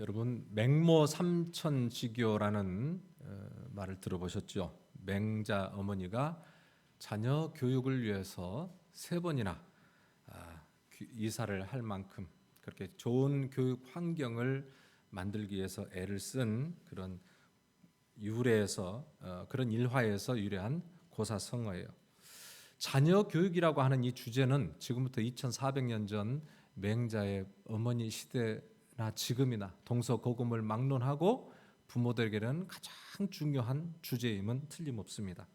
여러분 맹모 삼천지교라는 말을 들어보셨죠? 맹자 어머니가 자녀 교육을 위해서 3번이나 이사를 할 만큼 그렇게 좋은 교육 환경을 만들기 위해서 애를 쓴 그런 유래에서 그런 일화에서 유래한 고사성어예요. 자녀 교육이라고 하는 이 주제는 지금부터 2400년 전 맹자의 어머니 시대나 지금이나 동서고금을 막론하고 부모들에게는 가장 중요한 주제임은 틀림없습니다.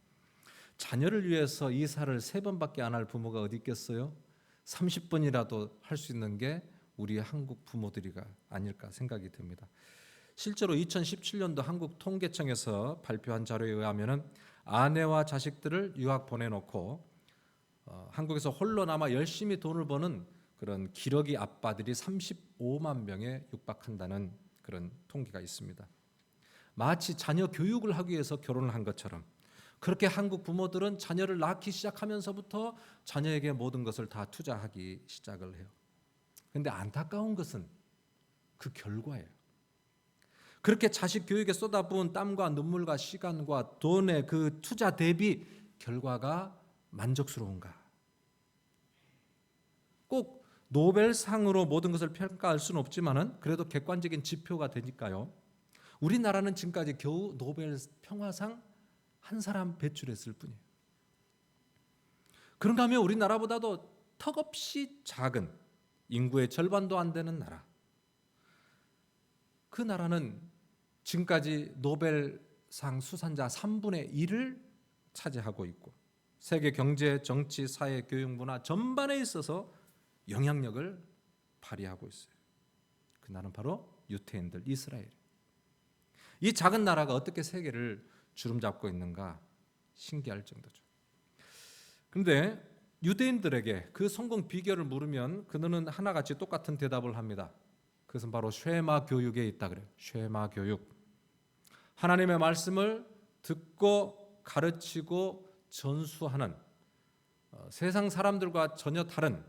자녀를 위해서 이사를 3번밖에 안 할 부모가 어디 있겠어요? 30번이라도 할 수 있는 게 우리 한국 부모들이가 아닐까 생각이 듭니다. 실제로 2017년도 한국통계청에서 발표한 자료에 의하면 아내와 자식들을 유학 보내놓고 한국에서 홀로 남아 열심히 돈을 버는 그런 기러기 아빠들이 35만 명에 육박한다는 그런 통계가 있습니다. 마치 자녀 교육을 하기 위해서 결혼을 한 것처럼 그렇게 한국 부모들은 자녀를 낳기 시작하면서부터 자녀에게 모든 것을 다 투자하기 시작을 해요. 그런데 안타까운 것은 그 결과예요. 그렇게 자식 교육에 쏟아부은 땀과 눈물과 시간과 돈의 그 투자 대비 결과가 만족스러운가? 꼭 노벨상으로 모든 것을 평가할 수는 없지만은 그래도 객관적인 지표가 되니까요. 우리나라는 지금까지 겨우 노벨 평화상 한 사람 배출했을 뿐이에요. 그런가 하면 우리나라보다도 턱없이 작은 인구의 절반도 안 되는 나라. 그 나라는 지금까지 노벨상 수상자 3분의 1을 차지하고 있고 세계 경제, 정치, 사회, 교육, 문화 전반에 있어서 영향력을 발휘하고 있어요. 그 나라는 바로 유태인들, 이스라엘. 이 작은 나라가 어떻게 세계를 주름잡고 있는가 신기할 정도죠. 그런데 유대인들에게 그 성공 비결을 물으면 그들은 하나같이 똑같은 대답을 합니다. 그것은 바로 쉐마 교육에 있다 그래요. 쉐마 교육. 하나님의 말씀을 듣고 가르치고 전수하는 세상 사람들과 전혀 다른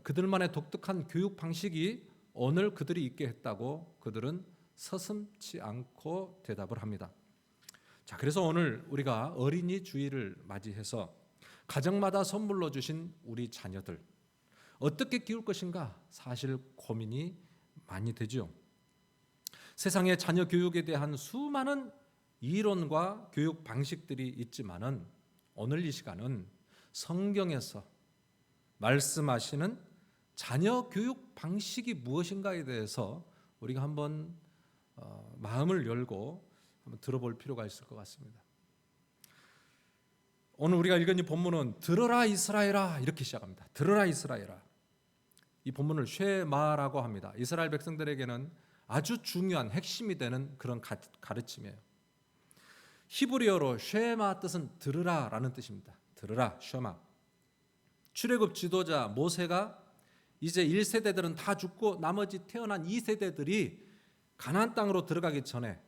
그들만의 독특한 교육 방식이 오늘 그들이 있게 했다고 그들은 서슴지 않고 대답을 합니다. 자, 그래서 오늘 우리가 어린이 주일을 맞이해서 가정마다 선물로 주신 우리 자녀들 어떻게 키울 것인가 사실 고민이 많이 되죠. 세상에 자녀 교육에 대한 수많은 이론과 교육 방식들이 있지만은 오늘 이 시간은 성경에서 말씀하시는 자녀 교육 방식이 무엇인가에 대해서 우리가 한번 마음을 열고 한번 들어볼 필요가 있을 것 같습니다. 오늘 우리가 읽은 이 본문은 들어라 이스라엘아 이렇게 시작합니다. 들어라 이스라엘아. 이 본문을 쉐마라고 합니다. 이스라엘 백성들에게는 아주 중요한 핵심이 되는 그런 가르침이에요. 히브리어로 쉐마 뜻은 들으라라는 뜻입니다. 들으라, 쉐마. 출애굽 지도자 모세가 이제 1세대들은 다 죽고 나머지 태어난 2세대들이 가나안 땅으로 들어가기 전에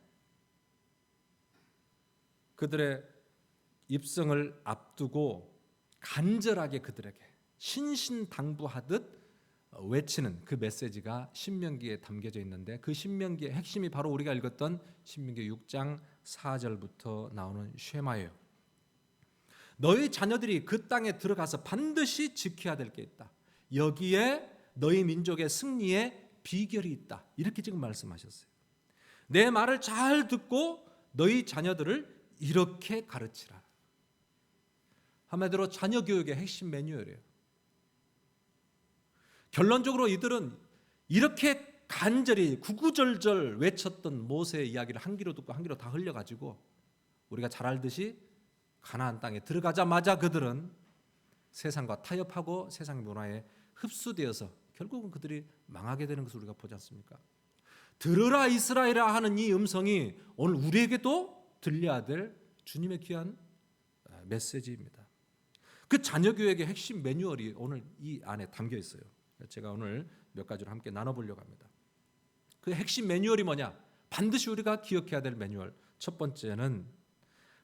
그들의 입성을 앞두고 간절하게 그들에게 신신당부하듯 외치는 그 메시지가 신명기에 담겨져 있는데 그 신명기의 핵심이 바로 우리가 읽었던 신명기 6장 4절부터 나오는 쉐마예요. 너희 자녀들이 그 땅에 들어가서 반드시 지켜야 될 게 있다. 여기에 너희 민족의 승리의 비결이 있다. 이렇게 지금 말씀하셨어요. 내 말을 잘 듣고 너희 자녀들을 이렇게 가르치라. 한마디로 자녀 교육의 핵심 매뉴얼이에요. 결론적으로 이들은 이렇게 간절히 구구절절 외쳤던 모세의 이야기를 한 귀로 듣고 한 귀로 다 흘려가지고 우리가 잘 알듯이 가나안 땅에 들어가자마자 그들은 세상과 타협하고 세상 문화에 흡수되어서 결국은 그들이 망하게 되는 것을 우리가 보지 않습니까? 들으라 이스라엘아 하는 이 음성이 오늘 우리에게도 들려야 될 주님의 귀한 메시지입니다. 그 자녀 교육의 핵심 매뉴얼이 오늘 이 안에 담겨 있어요. 제가 오늘 몇 가지로 함께 나눠보려고 합니다. 그 핵심 매뉴얼이 뭐냐? 반드시 우리가 기억해야 될 매뉴얼. 첫 번째는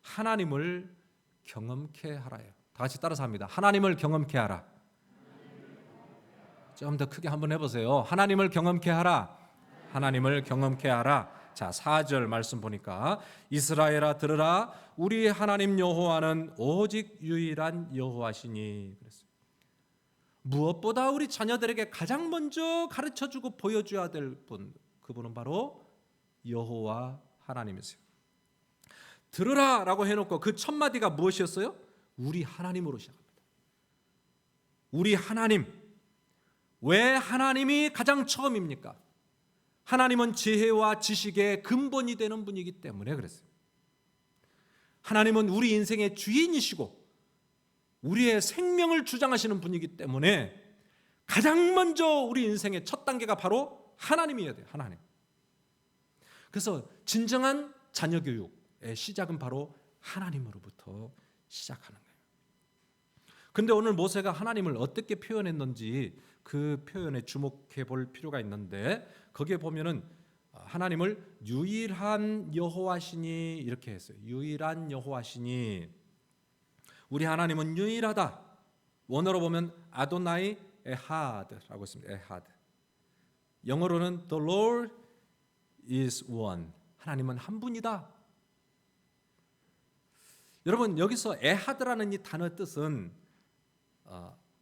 하나님을 경험케 하라예요. 다 같이 따라서 합니다. 하나님을 경험케 하라. 좀 더 크게 한번 해보세요. 하나님을 경험케 하라. 하나님을 경험케 하라. 자, 4절 말씀 보니까 이스라엘아 들으라 우리 하나님 여호와는 오직 유일한 여호와시니 그랬어요. 무엇보다 우리 자녀들에게 가장 먼저 가르쳐주고 보여줘야 될 분, 그분은 바로 여호와 하나님이세요. 들으라 라고 해놓고 그 첫 마디가 무엇이었어요? 우리 하나님으로 시작합니다. 우리 하나님. 왜 하나님이 가장 처음입니까? 하나님은 지혜와 지식의 근본이 되는 분이기 때문에 그랬어요. 하나님은 우리 인생의 주인이시고 우리의 생명을 주장하시는 분이기 때문에 가장 먼저 우리 인생의 첫 단계가 바로 하나님이어야 돼요. 하나님. 그래서 진정한 자녀 교육의 시작은 바로 하나님으로부터 시작하는 거예요. 그런데 오늘 모세가 하나님을 어떻게 표현했는지 그 표현에 주목해 볼 필요가 있는데 거기에 보면은 하나님을 유일한 여호와시니 이렇게 했어요. 유일한 여호와시니. 우리 하나님은 유일하다. 원어로 보면 아도나이 에하드라고 있습니다. 에하드. 영어로는 The Lord is one. 하나님은 한 분이다. 여러분 여기서 에하드라는 이 단어 뜻은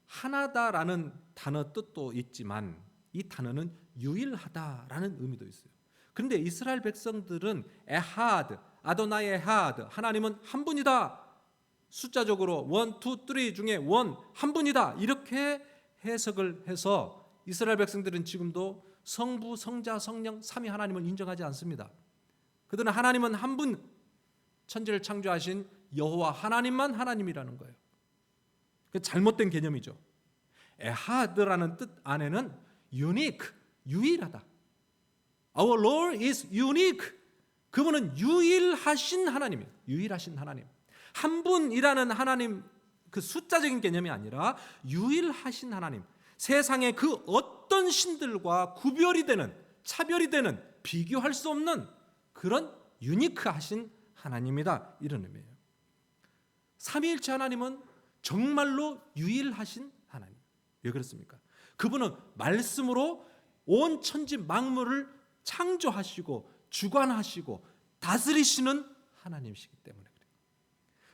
하나다라는 단어 뜻도 있지만 이 단어는 유일하다라는 의미도 있어요. 그런데 이스라엘 백성들은 에하드, 아도나이 에하드, 하나님은 한 분이다. 숫자적으로 1, 2, 3 중에 한 분이다. 이렇게 해석을 해서 이스라엘 백성들은 지금도 성부, 성자, 성령, 삼위 하나님을 인정하지 않습니다. 그들은 하나님은 한 분, 천지를 창조하신 여호와 하나님만 하나님이라는 거예요. 그 잘못된 개념이죠. 에하드라는 뜻 안에는 unique, 유일하다. Our Lord is unique. 그분은 유일하신 하나님이에요. 유일하신 하나님. 한 분이라는 하나님 그 숫자적인 개념이 아니라 유일하신 하나님. 세상의 그 어떤 신들과 구별이 되는, 차별이 되는, 비교할 수 없는 그런 유니크하신 하나님이다. 이런 의미예요. 삼위일체 하나님은 정말로 유일하신 하나님. 왜 그렇습니까? 그분은 말씀으로 온 천지 만물을 창조하시고 주관하시고 다스리시는 하나님이시기 때문에 그래요.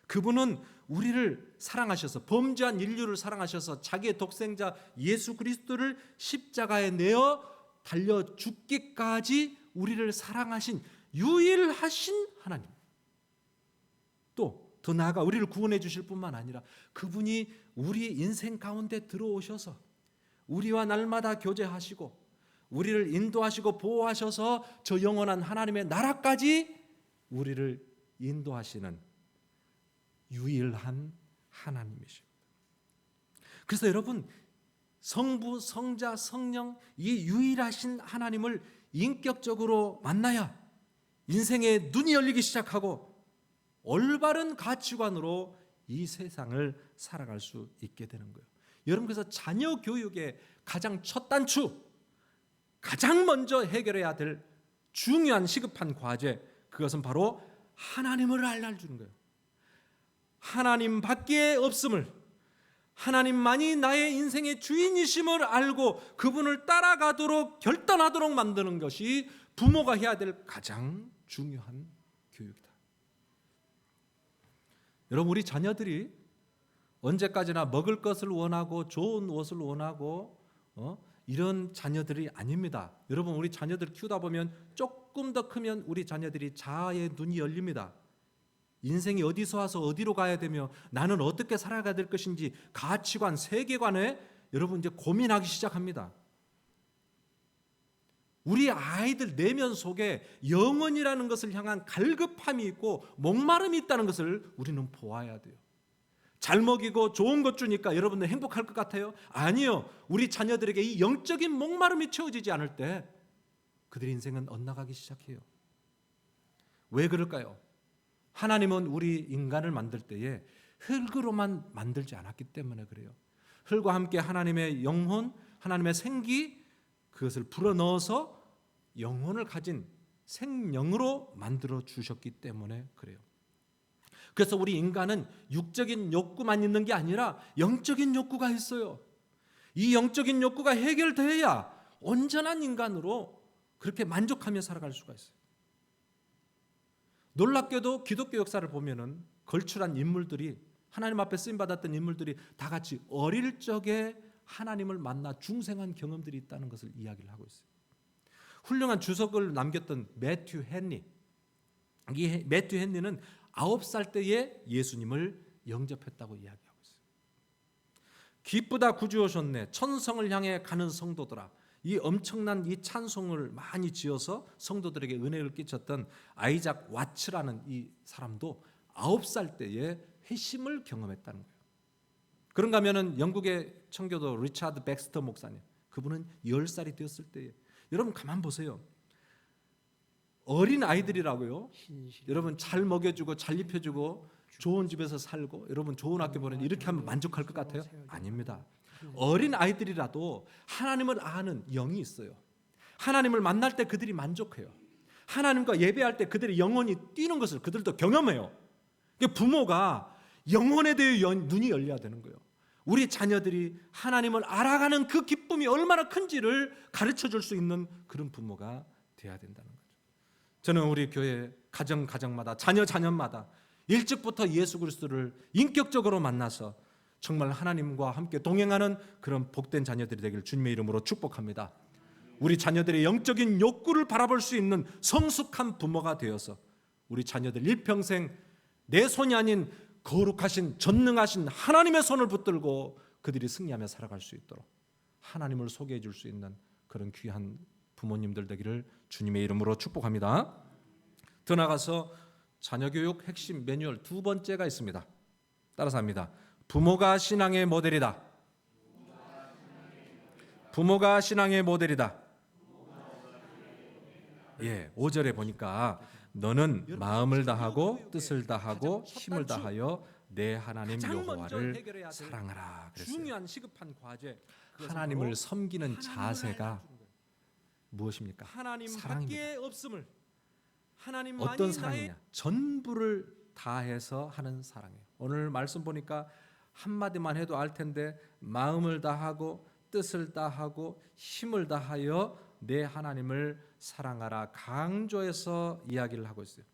그분은 우리를 사랑하셔서 범죄한 인류를 사랑하셔서 자기의 독생자 예수 그리스도를 십자가에 내어 달려 죽기까지 우리를 사랑하신 유일하신 하나님. 또 더 나아가 우리를 구원해 주실 뿐만 아니라 그분이 우리 인생 가운데 들어오셔서 우리와 날마다 교제하시고 우리를 인도하시고 보호하셔서 저 영원한 하나님의 나라까지 우리를 인도하시는 유일한 하나님이십니다. 그래서 여러분 성부, 성자, 성령 이 유일하신 하나님을 인격적으로 만나야 인생의 눈이 열리기 시작하고 올바른 가치관으로 이 세상을 살아갈 수 있게 되는 거예요. 여러분 그래서 자녀 교육의 가장 첫 단추, 가장 먼저 해결해야 될 중요한 시급한 과제, 그것은 바로 하나님을 알려주는 거예요. 하나님밖에 없음을, 하나님만이 나의 인생의 주인이심을 알고 그분을 따라가도록 결단하도록 만드는 것이 부모가 해야 될 가장 중요한 교육이다. 여러분 우리 자녀들이 언제까지나 먹을 것을 원하고 좋은 옷을 원하고 이런 자녀들이 아닙니다. 여러분 우리 자녀들 키우다 보면 조금 더 크면 우리 자녀들이 자아의 눈이 열립니다. 인생이 어디서 와서 어디로 가야 되며 나는 어떻게 살아가야 될 것인지 가치관, 세계관에 여러분 이제 고민하기 시작합니다. 우리 아이들 내면 속에 영혼이라는 것을 향한 갈급함이 있고 목마름이 있다는 것을 우리는 보아야 돼요. 잘 먹이고 좋은 것 주니까 여러분들 행복할 것 같아요? 아니요. 우리 자녀들에게 이 영적인 목마름이 채워지지 않을 때 그들의 인생은 엇나가기 시작해요. 왜 그럴까요? 하나님은 우리 인간을 만들 때에 흙으로만 만들지 않았기 때문에 그래요. 흙과 함께 하나님의 영혼, 하나님의 생기, 그것을 불어넣어서 영혼을 가진 생명으로 만들어 주셨기 때문에 그래요. 그래서 우리 인간은 육적인 욕구만 있는 게 아니라 영적인 욕구가 있어요. 이 영적인 욕구가 해결돼야 온전한 인간으로 그렇게 만족하며 살아갈 수가 있어요. 놀랍게도 기독교 역사를 보면은 걸출한 인물들이, 하나님 앞에 쓰임 받았던 인물들이 다 같이 어릴 적에 하나님을 만나 중생한 경험들이 있다는 것을 이야기를 하고 있어요. 훌륭한 주석을 남겼던 매튜 헨리, 이 매튜 헨리는 9살 때에 예수님을 영접했다고 이야기하고 있어요. 기쁘다 구주 오셨네, 천성을 향해 가는 성도들아, 이 엄청난 이 찬송을 많이 지어서 성도들에게 은혜를 끼쳤던 아이작 와츠라는 이 사람도 9살 때에 회심을 경험했다는 거예요. 그런가 하면은 영국의 청교도 리차드 백스터 목사님, 그분은 10살이 되었을 때에, 여러분 가만 보세요. 어린 아이들이라고요. 여러분 잘 먹여주고 잘 입혀주고 좋은 집에서 살고 여러분 좋은 학교 보내는, 이렇게 하면 만족할 것 같아요? 아닙니다. 어린 아이들이라도 하나님을 아는 영이 있어요. 하나님을 만날 때 그들이 만족해요. 하나님과 예배할 때 그들의 영혼이 뛰는 것을 그들도 경험해요. 부모가 영혼에 대해 눈이 열려야 되는 거예요. 우리 자녀들이 하나님을 알아가는 그 기쁨이 얼마나 큰지를 가르쳐 줄 수 있는 그런 부모가 돼야 된다는 거죠. 저는 우리 교회 가정마다, 자녀마다 일찍부터 예수 그리스도를 인격적으로 만나서 정말 하나님과 함께 동행하는 그런 복된 자녀들이 되기를 주님의 이름으로 축복합니다. 우리 자녀들의 영적인 욕구를 바라볼 수 있는 성숙한 부모가 되어서 우리 자녀들 일평생 내 손이 아닌 거룩하신 전능하신 하나님의 손을 붙들고 그들이 승리하며 살아갈 수 있도록 하나님을 소개해 줄 수 있는 그런 귀한 부모님들 되기를 주님의 이름으로 축복합니다. 더 나아가서 자녀교육 핵심 매뉴얼 두 번째가 있습니다. 따라서 합니다. 부모가 신앙의 모델이다. 부모가 신앙의 모델이다. 예, 5절에 보니까 너는 마음을 다하고 뜻을 다하고 힘을 다하여 내 하나님 여호와를 사랑하라 그랬어요. 중요한 시급한 과제, 하나님을 섬기는 자세가 무엇입니까? 사랑입니다. 어떤 사랑이냐? 전부를 다해서 하는 사랑이에요. 오늘 말씀 보니까 한마디만 해도 알 텐데 마음을 다하고 뜻을 다하고 힘을 다하여 내 하나님을 사랑하라, 강조해서 이야기를 하고 있어요.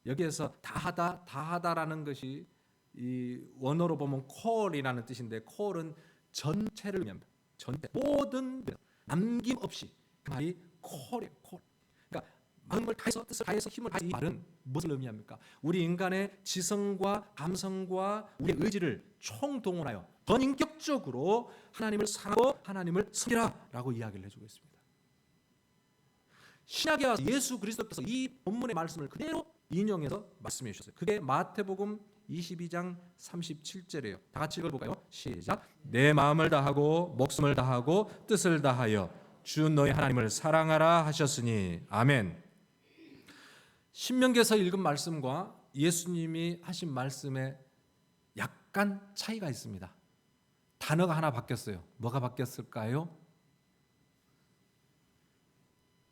여기에서 다하다라는 것이 이 원어로 보면 콜이라는 뜻인데, 콜은 전체를 의미합니다. 전체, 모든 남김없이, 그 말이 콜이에요. 콜. 그러니까 마음을 다해서 뜻을 다해서 힘을 다해서, 이 말은 무엇을 의미합니까? 우리 인간의 지성과 감성과 우리의 의지를 총동원하여 전인격적으로 하나님을 사랑하고 하나님을 섬기라라고 이야기를 해주고 있습니다. 신약에 와서 예수 그리스도께서 이 본문의 말씀을 그대로 인용해서 말씀해 주셨어요. 그게 마태복음 22장 37절이에요. 다 같이 읽어볼까요? 시작. 내 마음을 다하고 목숨을 다하고 뜻을 다하여 주 너희 하나님을 사랑하라 하셨으니. 아멘. 신명기에서 읽은 말씀과 예수님이 하신 말씀에 약간 차이가 있습니다. 단어가 하나 바뀌었어요. 뭐가 바뀌었을까요?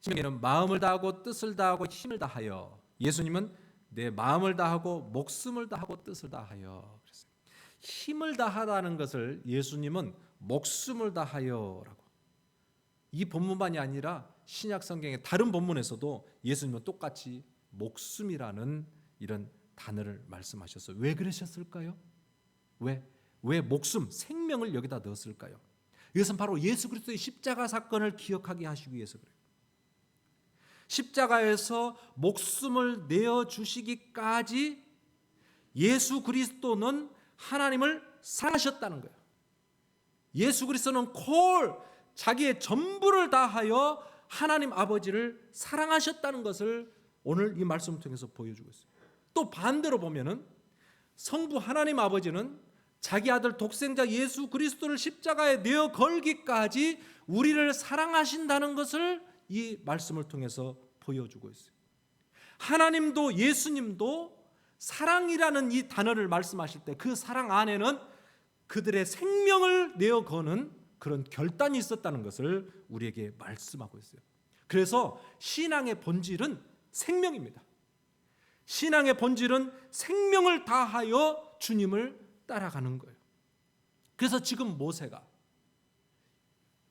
신명기는 마음을 다하고 뜻을 다하고 힘을 다하여, 예수님은 내 마음을 다하고 목숨을 다하고 뜻을 다하여 그랬어요. 힘을 다하다는 것을 예수님은 목숨을 다하여라고. 이 본문만이 아니라 신약 성경의 다른 본문에서도 예수님은 똑같이 목숨이라는 이런 단어를 말씀하셨어요. 왜 그러셨을까요? 왜 목숨, 생명을 여기다 넣었을까요? 이것은 바로 예수 그리스도의 십자가 사건을 기억하게 하시기 위해서 그래요. 십자가에서 목숨을 내어주시기까지 예수 그리스도는 하나님을 사랑하셨다는 거예요. 예수 그리스도는 자기의 전부를 다하여 하나님 아버지를 사랑하셨다는 것을 오늘 이 말씀을 통해서 보여주고 있어요. 또 반대로 보면은 성부 하나님 아버지는 자기 아들 독생자 예수 그리스도를 십자가에 내어 걸기까지 우리를 사랑하신다는 것을 이 말씀을 통해서 보여주고 있어요. 하나님도 예수님도 사랑이라는 이 단어를 말씀하실 때 그 사랑 안에는 그들의 생명을 내어 거는 그런 결단이 있었다는 것을 우리에게 말씀하고 있어요. 그래서 신앙의 본질은 생명입니다. 신앙의 본질은 생명을 다하여 주님을 따라가는 거예요. 그래서 지금 모세가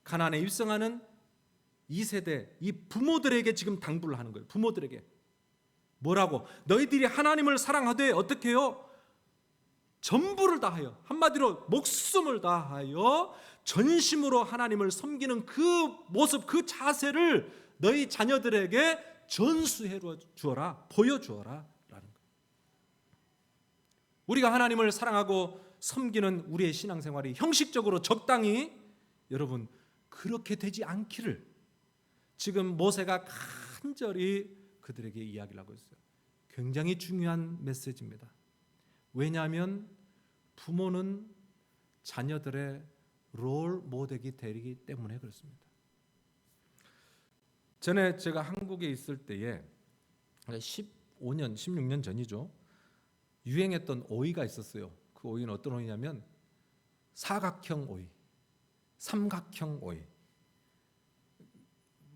가나안에 입성하는 2세대 이 부모들에게 지금 당부를 하는 거예요. 부모들에게 뭐라고? 너희들이 하나님을 사랑하되 어떻게 해요? 전부를 다하여, 한마디로 목숨을 다하여 전심으로 하나님을 섬기는 그 모습, 그 자세를 너희 자녀들에게 전수해 주어라, 보여주어라 라는 거예요. 우리가 하나님을 사랑하고 섬기는 우리의 신앙생활이 형식적으로 적당히 여러분 그렇게 되지 않기를 지금 모세가 간절히 그들에게 이야기를 하고 있어요. 굉장히 중요한 메시지입니다. 왜냐하면 부모는 자녀들의 롤 모델이 되기 때문에 그렇습니다. 전에 제가 한국에 있을 때에 15년, 16년 전이죠. 유행했던 오이가 있었어요. 그 오이는 어떤 오이냐면 사각형 오이, 삼각형 오이.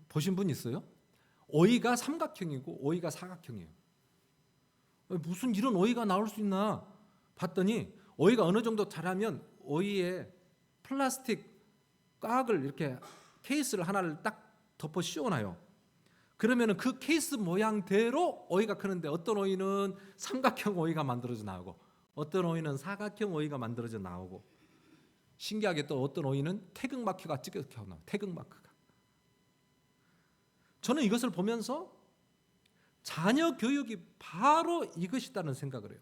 보신 분 있어요? 오이가 삼각형이고 오이가 사각형이에요. 무슨 이런 오이가 나올 수 있나 봤더니 오이가 어느 정도 자라면 오이에 플라스틱 꽉을 이렇게 케이스를 하나를 딱 덮어 씌워놔요. 그러면 그 케이스 모양대로 오이가 크는데 어떤 오이는 삼각형 오이가 만들어져 나오고 어떤 오이는 사각형 오이가 만들어져 나오고 신기하게 또 어떤 오이는 태극마크가 찍혀서 나와요. 태극마크가. 저는 이것을 보면서 자녀 교육이 바로 이것이다는 생각을 해요.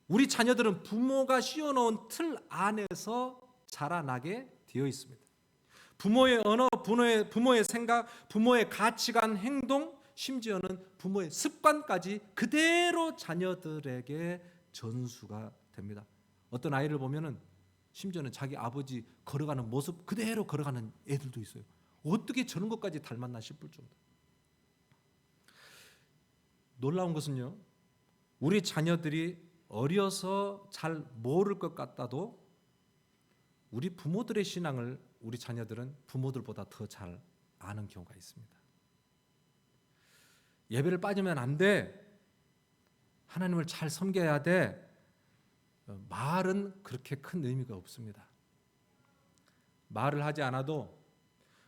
우리 자녀들은 부모가 씌워놓은 틀 안에서 자라나게 되어 있습니다. 부모의 언어, 부모의 생각, 부모의 가치관, 행동, 심지어는 부모의 습관까지 그대로 자녀들에게 전수가 됩니다. 어떤 아이를 보면은 심지어는 자기 아버지 걸어가는 모습 그대로 걸어가는 애들도 있어요. 어떻게 저런 것까지 닮았나 싶을 정도. 놀라운 것은요, 우리 자녀들이 어려서 잘 모를 것 같아도 우리 부모들의 신앙을 우리 자녀들은 부모들보다 더 잘 아는 경우가 있습니다. 예배를 빠지면 안 돼. 하나님을 잘 섬겨야 돼. 말은 그렇게 큰 의미가 없습니다. 말을 하지 않아도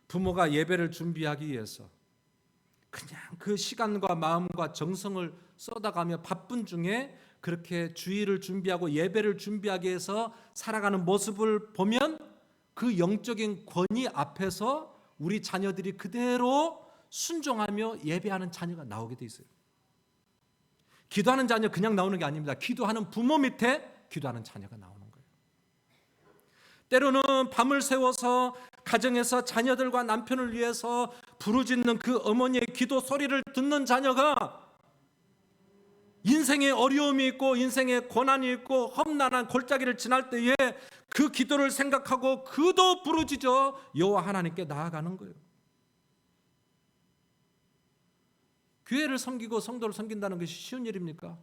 부모가 예배를 준비하기 위해서 그냥 그 시간과 마음과 정성을 쏟아가며 바쁜 중에 그렇게 주일을 준비하고 예배를 준비하기 위해서 살아가는 모습을 보면 그 영적인 권위 앞에서 우리 자녀들이 그대로 순종하며 예배하는 자녀가 나오게 돼 있어요. 기도하는 자녀 그냥 나오는 게 아닙니다. 기도하는 부모 밑에 기도하는 자녀가 나오는 거예요. 때로는 밤을 새워서 가정에서 자녀들과 남편을 위해서 부르짖는 그 어머니의 기도 소리를 듣는 자녀가 인생의 어려움이 있고 인생의 고난이 있고 험난한 골짜기를 지날 때에 그 기도를 생각하고 그도 부르짖어 여호와 하나님께 나아가는 거예요. 교회를 섬기고 성도를 섬긴다는 것이 쉬운 일입니까?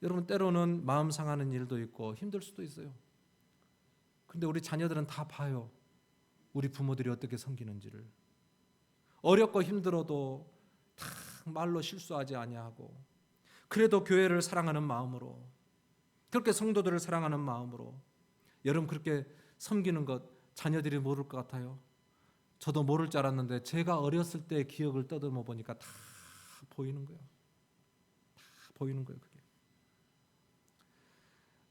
여러분 때로는 마음 상하는 일도 있고 힘들 수도 있어요. 그런데 우리 자녀들은 다 봐요. 우리 부모들이 어떻게 섬기는지를. 어렵고 힘들어도 다 말로 실수하지 아니하고 그래도 교회를 사랑하는 마음으로 그렇게 성도들을 사랑하는 마음으로 여러분 그렇게 섬기는 것 자녀들이 모를 것 같아요. 저도 모를 줄 알았는데 제가 어렸을 때 기억을 떠듬어 보니까 다 보이는 거예요. 다 보이는 거예요. 그게.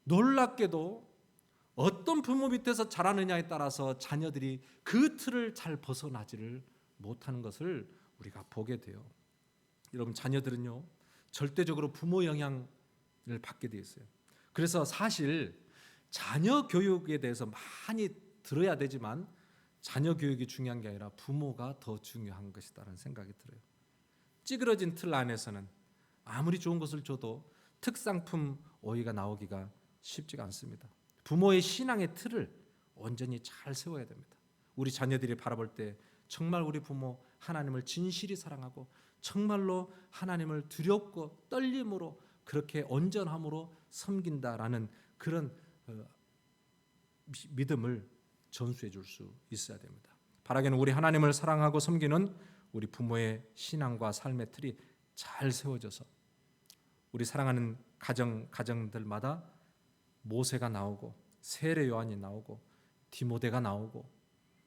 놀랍게도 어떤 부모 밑에서 자라느냐에 따라서 자녀들이 그 틀을 잘 벗어나지를 못하는 것을 우리가 보게 돼요. 여러분 자녀들은요 절대적으로 부모 영향을 받게 되어 있어요. 그래서 사실 자녀 교육에 대해서 많이 들어야 되지만 자녀 교육이 중요한 게 아니라 부모가 더 중요한 것이다라는 생각이 들어요. 찌그러진 틀 안에서는 아무리 좋은 것을 줘도 특상품 오이가 나오기가 쉽지가 않습니다. 부모의 신앙의 틀을 온전히 잘 세워야 됩니다. 우리 자녀들이 바라볼 때 정말 우리 부모 하나님을 진실히 사랑하고 정말로 하나님을 두렵고 떨림으로 그렇게 온전함으로 섬긴다라는 그런 믿음을 전수해 줄 수 있어야 됩니다. 바라기는 우리 하나님을 사랑하고 섬기는 우리 부모의 신앙과 삶의 틀이 잘 세워져서 우리 사랑하는 가정들마다 모세가 나오고 세례 요한이 나오고 디모데가 나오고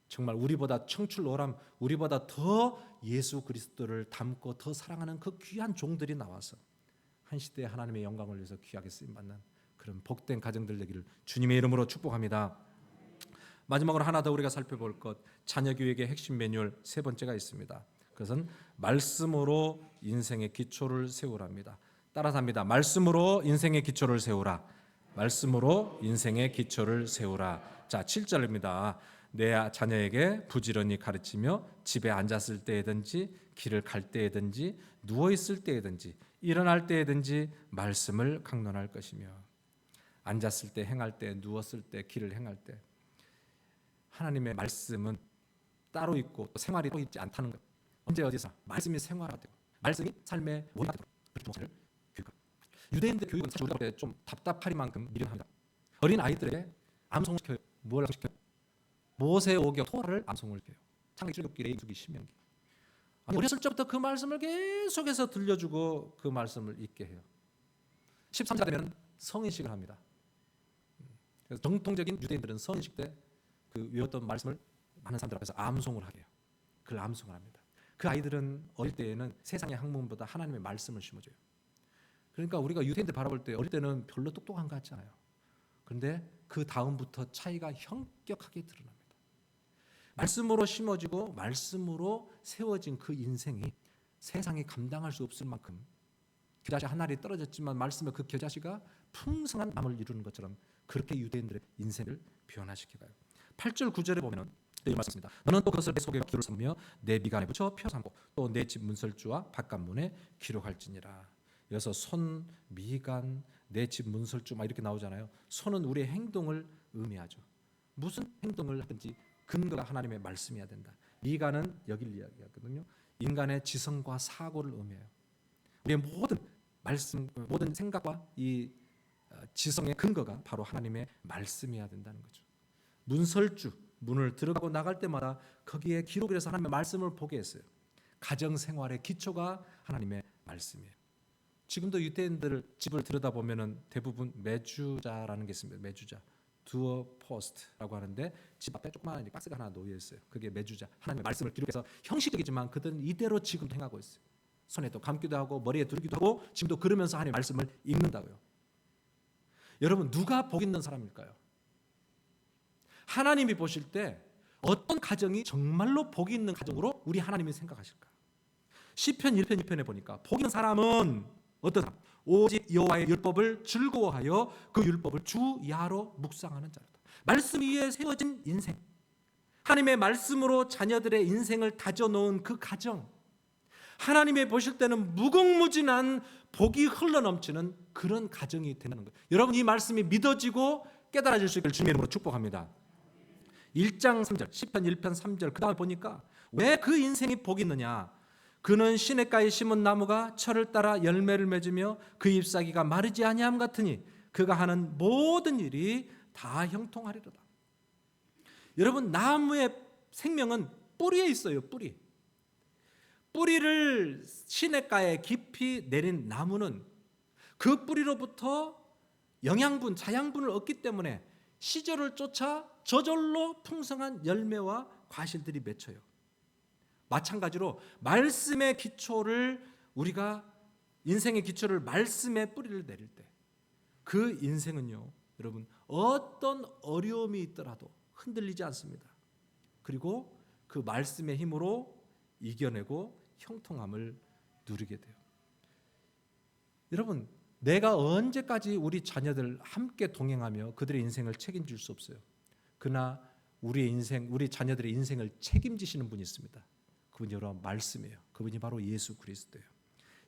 정말 우리보다 청출오람, 우리보다 더 예수 그리스도를 닮고 더 사랑하는 그 귀한 종들이 나와서 한 시대에 하나님의 영광을 위해서 귀하게 쓰임받는 그런 복된 가정들 되기를 주님의 이름으로 축복합니다. 마지막으로 하나 더 우리가 살펴볼 것, 자녀교육의 핵심 매뉴얼 세 번째가 있습니다. 그것은 말씀으로 인생의 기초를 세우랍니다. 따라서 합니다. 말씀으로 인생의 기초를 세우라. 말씀으로 인생의 기초를 세우라. 자, 7절입니다. 내 자녀에게 부지런히 가르치며 집에 앉았을 때에든지 길을 갈 때에든지 누워 있을 때에든지 일어날 때에든지 말씀을 강론할 것이며. 앉았을 때, 행할 때, 누웠을 때, 길을 행할 때 하나님의 말씀은 따로 있고 또 생활이 따로 있지 않다는 것. 언제 어디서 말씀이 생활화되고 말씀이 삶의 원리가 되고 그렇게 목사를 교육합니다. 유대인들 교육은 사실 우리가 볼 때 좀 답답하리만큼 미련합니다. 어린 아이들에게 암송을 시켜요. 뭘 시켜요? 모세오경 토라를 암송을 시켜요. 창세기, 출애굽기, 레위기, 신명기. 어렸을 적부터 그 말씀을 계속해서 들려주고 그 말씀을 읽게 해요. 13살 되면 성인식을 합니다. 그래서 정통적인 유대인들은 성인식 때 그 외웠던 말씀을 많은 사람들 앞에서 암송을 하게 해요. 그걸 암송을 합니다. 그 아이들은 어릴 때에는 세상의 학문보다 하나님의 말씀을 심어줘요. 그러니까 우리가 유대인들 바라볼 때 어릴 때는 별로 똑똑한 것 같지 않아요. 그런데 그 다음부터 차이가 현격하게 드러납니다. 말씀으로 심어지고 말씀으로 세워진 그 인생이 세상이 감당할 수 없을 만큼 겨자씨 한 알이 떨어졌지만 말씀의 그 겨자씨가 풍성한 나무를 이루는 것처럼 그렇게 유대인들의 인생을 변화시켜가요. 8절 9절에 보면은 이 말씀입니다. 너는 또 그것을 내 속에 기록을 삼으며 내 미간에 붙여 펴 삼고 또 내 집 문설주와 바깥문에 기록할지니라. 여기서 손, 미간, 내 집 문설주 막 이렇게 나오잖아요. 손은 우리의 행동을 의미하죠. 무슨 행동을 하든지 근거가 하나님의 말씀이어야 된다. 미간은 여길 이야기하거든요. 인간의 지성과 사고를 의미해요. 우리의 모든 말씀, 모든 생각과 이 지성의 근거가 바로 하나님의 말씀이어야 된다는 거죠. 문설주, 문을 들어가고 나갈 때마다 거기에 기록을 해서 하나님의 말씀을 보게 했어요. 가정 생활의 기초가 하나님의 말씀이에요. 지금도 유대인들 집을 들여다보면은 대부분 매주자라는 게 있습니다. 매주자, 두어 포스트라고 하는데 집 앞에 조그마한 박스가 하나 놓여 있어요. 그게 매주자, 하나님의 말씀을 기록해서 형식적이지만 그들은 이대로 지금 행하고 있어요. 손에 또 감기도 하고 머리에 두르기도 하고 지금도 그러면서 하나님의 말씀을 읽는다고요. 여러분 누가 복 있는 사람일까요? 하나님이 보실 때 어떤 가정이 정말로 복 있는 가정으로 우리 하나님이 생각하실까? 시편 1편 2편에 보니까 복 있는 사람은 어떤 사람? 오직 여호와의 율법을 즐거워하여 그 율법을 주야로 묵상하는 자로다. 말씀 위에 세워진 인생, 하나님의 말씀으로 자녀들의 인생을 다져놓은 그 가정, 하나님이 보실 때는 무궁무진한 복이 흘러넘치는 그런 가정이 되는 거예요. 여러분 이 말씀이 믿어지고 깨달아질 수 있기를 주님의 이름으로 축복합니다. 1장 3절, 시편 1편 3절 그 다음에 보니까 왜 그 인생이 복이 있느냐? 그는 시냇가에 심은 나무가 철을 따라 열매를 맺으며 그 잎사귀가 마르지 아니함 같으니 그가 하는 모든 일이 다 형통하리로다. 여러분 나무의 생명은 뿌리에 있어요. 뿌리를 시냇가에 깊이 내린 나무는 그 뿌리로부터 영양분, 자양분을 얻기 때문에 시절을 쫓아 저절로 풍성한 열매와 과실들이 맺혀요. 마찬가지로 말씀의 기초를 우리가 인생의 기초를 말씀의 뿌리를 내릴 때 그 인생은요, 여러분 어떤 어려움이 있더라도 흔들리지 않습니다. 그리고 그 말씀의 힘으로 이겨내고 형통함을 누리게 돼요. 여러분 내가 언제까지 우리 자녀들 함께 동행하며 그들의 인생을 책임질 수 없어요. 그러나 우리의 인생, 우리 자녀들의 인생을 책임지시는 분이 있습니다. 그분이 여러분 말씀이에요. 그분이 바로 예수 그리스도예요.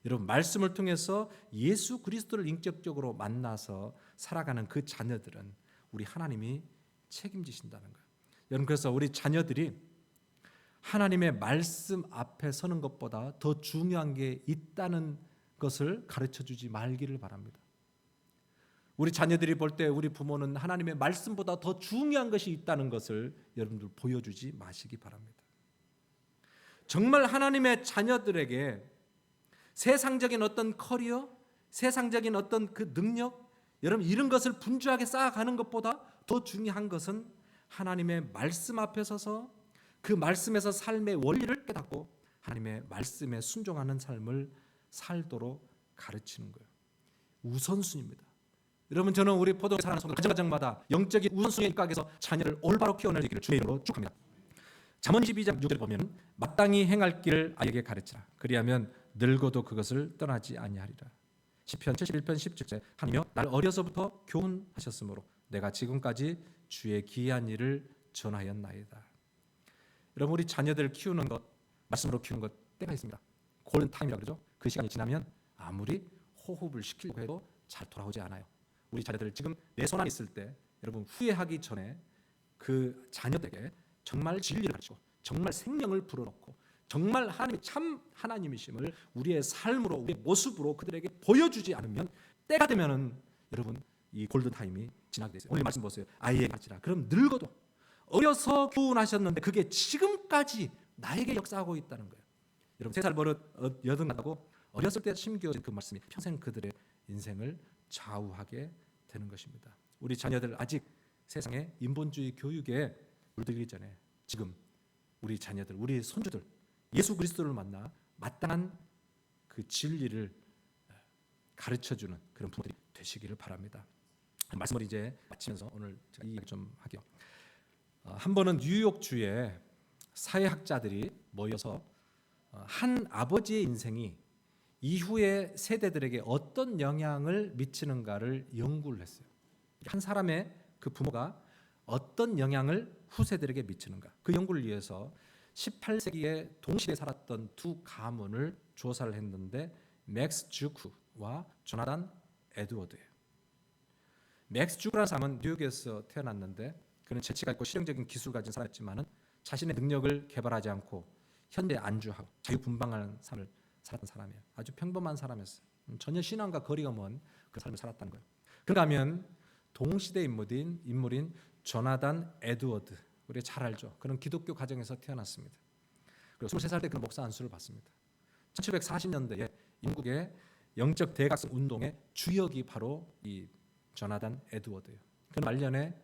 여러분 말씀을 통해서 예수 그리스도를 인격적으로 만나서 살아가는 그 자녀들은 우리 하나님이 책임지신다는 거예요. 여러분 그래서 우리 자녀들이 하나님의 말씀 앞에 서는 것보다 더 중요한 게 있다는 것을 가르쳐주지 말기를 바랍니다. 우리 자녀들이 볼 때 우리 부모는 하나님의 말씀보다 더 중요한 것이 있다는 것을 여러분들 보여주지 마시기 바랍니다. 정말 하나님의 자녀들에게 세상적인 어떤 커리어, 세상적인 어떤 그 능력, 여러분 이런 것을 분주하게 쌓아가는 것보다 더 중요한 것은 하나님의 말씀 앞에 서서 그 말씀에서 삶의 원리를 깨닫고 하나님의 말씀에 순종하는 삶을 살도록 가르치는 거예요. 우선순위입니다. 여러분 저는 우리 포도에 사랑하는 성도 가정마다 영적인 우선순위에 입각해서 자녀를 올바로 키워내기를 주의 이름으로 축복합니다. 잠언 12장 6절에 보면 마땅히 행할 길을 아이에게 가르치라. 그리하면 늙어도 그것을 떠나지 아니하리라. 시편 71편 17절 하나님이여 날 어려서부터 교훈하셨으므로 내가 지금까지 주의 기이한 일을 전하였나이다. 여러분 우리 자녀들 키우는 것, 말씀으로 키우는 것 때가 있습니다. 골든 타임이라고 그러죠. 그 시간이 지나면 아무리 호흡을 시키려고 해도 잘 돌아오지 않아요. 우리 자녀들 지금 내 손 안에 있을 때 여러분 후회하기 전에 그 자녀들에게 정말 진리를 가르치고 정말 생명을 불어넣고 정말 하나님이 참 하나님이심을 우리의 삶으로 우리의 모습으로 그들에게 보여주지 않으면 때가 되면은 여러분 이 골든 타임이 지나게 되세요. 오늘 말씀 보세요. 아이에게 가르치라. 그럼 늙어도 어려서 교훈하셨는데 그게 지금까지 나에게 역사하고 있다는 거예요. 여러분 3살 버릇 여든간다고 어렸을 때 심겨진 그 말씀이 평생 그들의 인생을 좌우하게 되는 것입니다. 우리 자녀들 아직 세상의 인본주의 교육에 물들기 전에 지금 우리 자녀들, 우리 손주들 예수 그리스도를 만나 마땅한 그 진리를 가르쳐주는 그런 부모들이 되시기를 바랍니다. 말씀을 이제 마치면서 오늘 제가 이 얘기 좀 하게요. 한 번은 뉴욕주에 사회학자들이 모여서 한 아버지의 인생이 이후의 세대들에게 어떤 영향을 미치는가를 연구를 했어요. 한 사람의 그 부모가 어떤 영향을 후세들에게 미치는가, 그 연구를 위해서 18세기에 동시에 살았던 두 가문을 조사를 했는데 맥스 주크와 조나단 에드워드예요. 맥스 주크라는 사람은 뉴욕에서 태어났는데 그는 재치가 있고 실용적인 기술을 가진 사람이었지만은 자신의 능력을 개발하지 않고 현대에 안주하고 자유분방한 삶을 살았던 사람이에요. 아주 평범한 사람이었어요. 전혀 신앙과 거리가 먼 그 삶을 살았다는 거예요. 그런가 하면 동시대 인물인 조나단 에드워드, 우리 잘 알죠. 그는 기독교 가정에서 태어났습니다. 그리고 23살 때 그는 목사 안수를 받습니다. 1740년대에 영국의 영적 대각성 운동의 주역이 바로 이 조나단 에드워드예요. 그는 말년에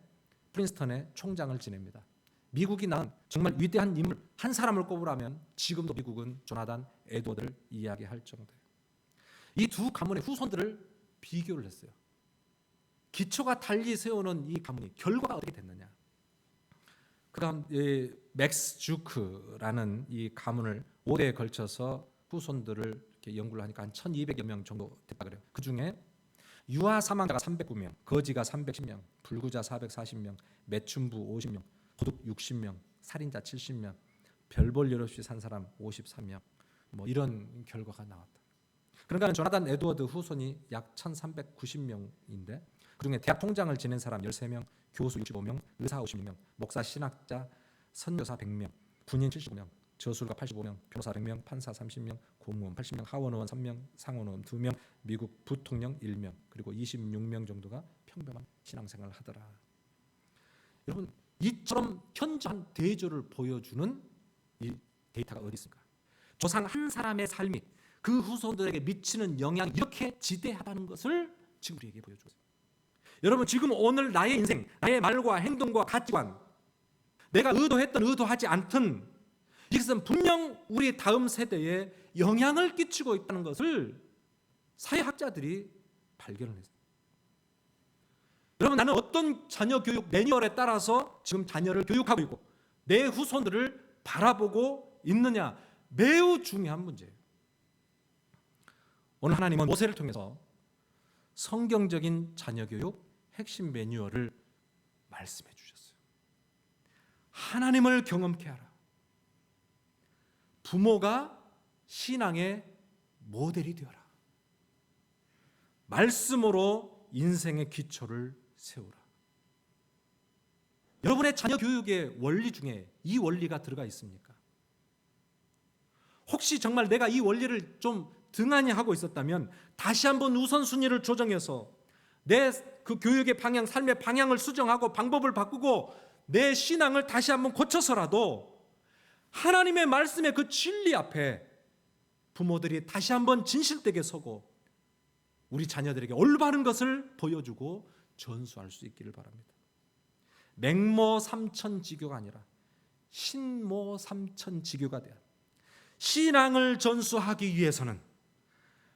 프린스턴의 총장을 지냅니다. 미국이 낳은 정말 위대한 인물 한 사람을 꼽으라면 지금도 미국은 조나단 에드워드를 이야기할 정도예요. 이 두 가문의 후손들을 비교를 했어요. 기초가 달리 세우는 이 가문이 결과가 어떻게 됐느냐. 그다음 맥스 주크라는 이 가문을 5대에 걸쳐서 후손들을 이렇게 연구를 하니까 한 1,200여 명 정도 됐다 그래요. 그 중에 유아 사망자가 309명, 거지가 310명, 불구자 440명, 매춘부 50명, 도둑 60명, 살인자 70명, 별 볼 일 없이 산 사람 53명, 뭐 이런 결과가 나왔다. 그러니까 조나단 에드워드 후손이 약 1,390명인데 그중에 대학 통장을 지낸 사람 13명, 교수 65명, 의사 56명, 목사 신학자 선교사 100명, 군인 75명, 저술가 85명, 변호사 100명, 판사 30명, 공무원 80명, 하원의원 3명, 상원의원 2명, 미국 부통령 1명, 그리고 26명 정도가 평범한 신앙생활을 하더라. 여러분 이처럼 현저한 대조를 보여주는 이 데이터가 어디 있습니까? 조상 한 사람의 삶이 그 후손들에게 미치는 영향이 이렇게 지대하다는 것을 지금 우리에게 보여주고 있습니다. 여러분 지금 오늘 나의 인생, 나의 말과 행동과 가치관, 내가 의도했든 의도하지 않든 이것은 분명 우리 다음 세대에 영향을 끼치고 있다는 것을 사회학자들이 발견을 했습니다. 여러분 나는 어떤 자녀 교육 매뉴얼에 따라서 지금 자녀를 교육하고 있고 내 후손들을 바라보고 있느냐, 매우 중요한 문제예요. 오늘 하나님은 모세를 통해서 성경적인 자녀 교육 핵심 매뉴얼을 말씀해 주셨어요. 하나님을 경험케 하라. 부모가 신앙의 모델이 되어라. 말씀으로 인생의 기초를 세우라. 여러분의 자녀 교육의 원리 중에 이 원리가 들어가 있습니까? 혹시 정말 내가 이 원리를 좀 등한히 하고 있었다면 다시 한번 우선순위를 조정해서 내 그 교육의 방향, 삶의 방향을 수정하고 방법을 바꾸고 내 신앙을 다시 한번 고쳐서라도 하나님의 말씀의 그 진리 앞에 부모들이 다시 한번 진실되게 서고 우리 자녀들에게 올바른 것을 보여주고 전수할 수 있기를 바랍니다. 맹모삼천지교가 아니라 신모삼천지교가 되어 신앙을 전수하기 위해서는,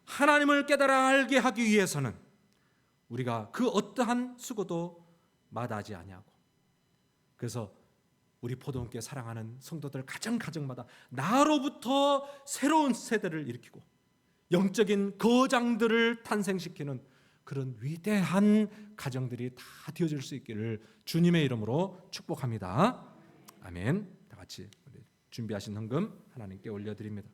하나님을 깨달아 알게 하기 위해서는 우리가 그 어떠한 수고도 마다하지 아니하고, 그래서 우리 포도원교회 사랑하는 성도들 가정마다 나로부터 새로운 세대를 일으키고 영적인 거장들을 탄생시키는 그런 위대한 가정들이 다 되어질 수 있기를 주님의 이름으로 축복합니다. 아멘. 다 같이 준비하신 헌금 하나님께 올려드립니다.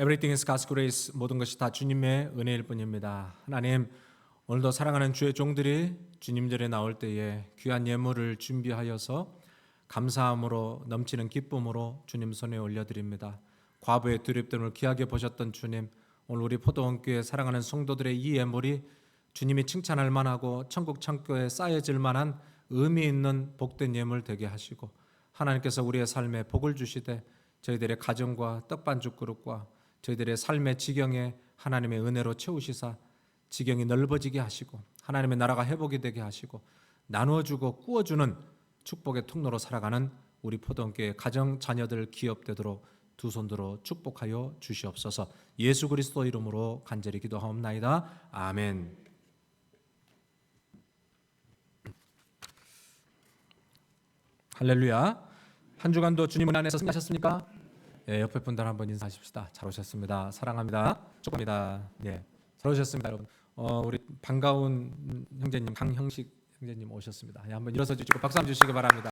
Everything is God's grace. 모든 것이 다 주님의 은혜일 뿐입니다. 하나님, 오늘도 사랑하는 주의 종들이 주님들에 나올 때에 귀한 예물을 준비하여서 감사함으로 넘치는 기쁨으로 주님 손에 올려드립니다. 과부의 두렵됨을 귀하게 보셨던 주님, 오늘 우리 포도원교회 사랑하는 성도들의 이 예물이 주님이 칭찬할 만하고 천국 창고에 쌓여질 만한 의미 있는 복된 예물 되게 하시고, 하나님께서 우리의 삶에 복을 주시되 저희들의 가정과 떡반죽 그릇과 저희들의 삶의 지경에 하나님의 은혜로 채우시사 지경이 넓어지게 하시고 하나님의 나라가 회복이 되게 하시고 나누어주고 꾸어주는 축복의 통로로 살아가는 우리 포도원교회 가정 자녀들 기업되도록 두 손 들어 축복하여 주시옵소서. 예수 그리스도 이름으로 간절히 기도하옵나이다. 아멘. 할렐루야. 한 주간도 주님 은혜 안에서 승리하셨습니까? 예, 옆에 분들 한번 인사하십시다. 잘 오셨습니다. 사랑합니다. 축복합니다. 예, 잘 오셨습니다, 여러분. 우리 반가운 형제님 강형식 형제님 오셨습니다. 예, 한번 일어서 주시고 박수 한번 주시기 바랍니다.